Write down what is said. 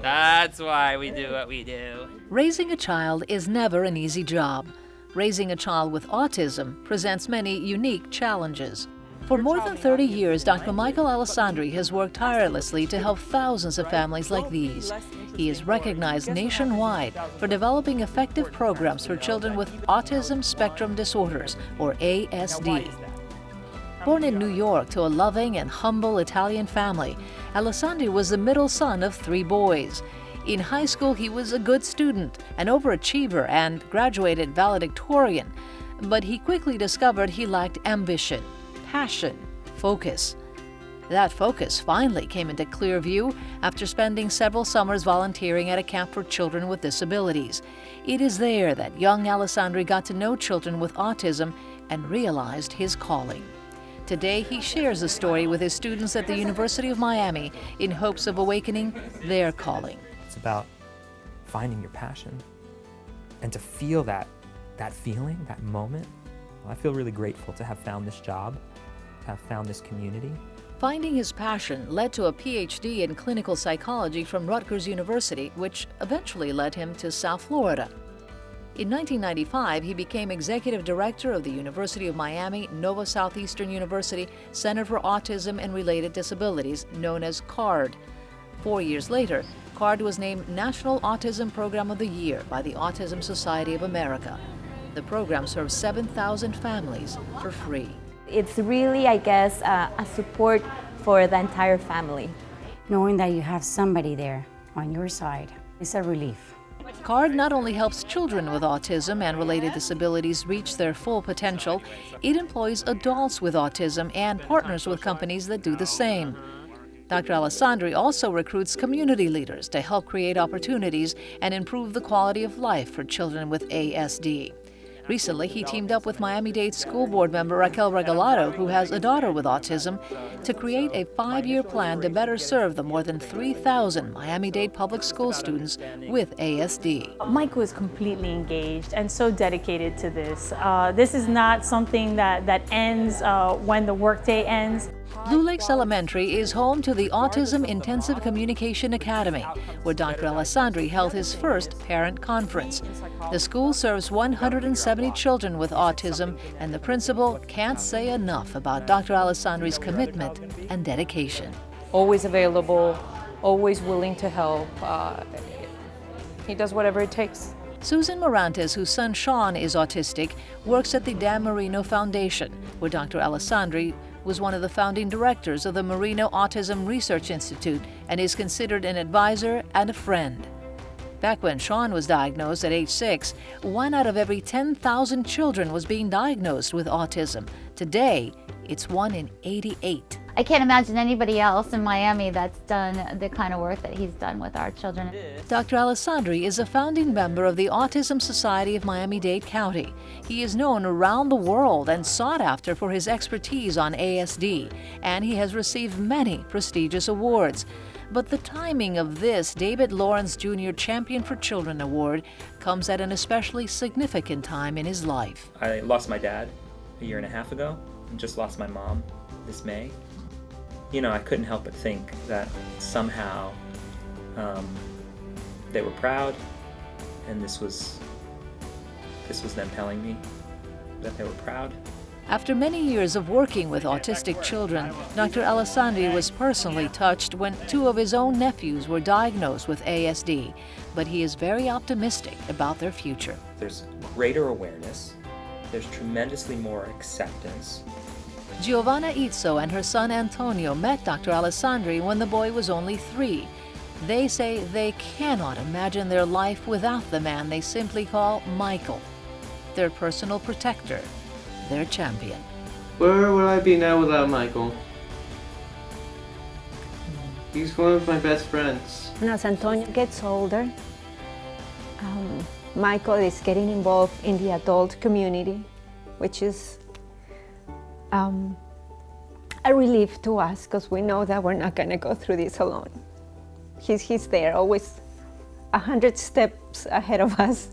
That's why we do what we do. Raising a child is never an easy job. Raising a child with autism presents many unique challenges. For more than 30 years, Dr. Michael Alessandri has worked tirelessly to help thousands of families like these. He is recognized nationwide for developing effective programs for children with autism spectrum disorders, or ASD. Born in New York to a loving and humble Italian family, Alessandri was the middle son of 3 boys. In high school, he was a good student, an overachiever, and graduated valedictorian. But he quickly discovered he lacked ambition, passion, focus. That focus finally came into clear view after spending several summers volunteering at a camp for children with disabilities. It is there that young Alessandri got to know children with autism and realized his calling. Today, he shares the story with his students at the University of Miami in hopes of awakening their calling. It's about finding your passion and to feel that feeling, that moment. I feel really grateful to have found this job, to have found this community. Finding his passion led to a Ph.D. in clinical psychology from Rutgers University, which eventually led him to South Florida. In 1995, he became executive director of the University of Miami Nova Southeastern University Center for Autism and Related Disabilities, known as CARD. 4 years later, CARD was named National Autism Program of the Year by the Autism Society of America. The program serves 7,000 families for free. It's really, I guess, a support for the entire family. Knowing that you have somebody there on your side is a relief. CARD not only helps children with autism and related disabilities reach their full potential, it employs adults with autism and partners with companies that do the same. Dr. Alessandri also recruits community leaders to help create opportunities and improve the quality of life for children with ASD. Recently, he teamed up with Miami-Dade School Board member Raquel Regalado, who has a daughter with autism, to create a 5-year plan to better serve the more than 3,000 Miami-Dade public school students with ASD. Michael is completely engaged and so dedicated to this. This is not something that ends when the workday ends. Blue Lakes Elementary is home to the Autism Intensive Communication Academy, where Dr. Alessandri held his first parent conference. The school serves 170 children with autism, and the principal can't say enough about Dr. Alessandri's commitment and dedication. Always available, always willing to help. He does whatever it takes. Susan Morantes, whose son Sean is autistic, works at the Dan Marino Foundation, where Dr. Alessandri was one of the founding directors of the Marino Autism Research Institute and is considered an advisor and a friend. Back when Sean was diagnosed at age 6, 1 out of every 10,000 children was being diagnosed with autism. Today, it's 1 in 88. I can't imagine anybody else in Miami that's done the kind of work that he's done with our children. Dr. Alessandri is a founding member of the Autism Society of Miami-Dade County. He is known around the world and sought after for his expertise on ASD, and he has received many prestigious awards. But the timing of this David Lawrence Jr. Champion for Children Award comes at an especially significant time in his life. I lost my dad a year and a half ago and just lost my mom this May. You know, I couldn't help but think that somehow they were proud, and this was them telling me that they were proud. After many years of working with autistic children, Dr. Alessandri was personally touched when 2 of his own nephews were diagnosed with ASD, but he is very optimistic about their future. There's greater awareness, there's tremendously more acceptance. Giovanna Izzo and her son Antonio met Dr. Alessandri when the boy was only 3. They say they cannot imagine their life without the man they simply call Michael, their personal protector, their champion. Where would I be now without Michael? He's one of my best friends. And as Antonio gets older, Michael is getting involved in the adult community, which is a relief to us because we know that we're not going to go through this alone. He's there, always 100 steps ahead of us.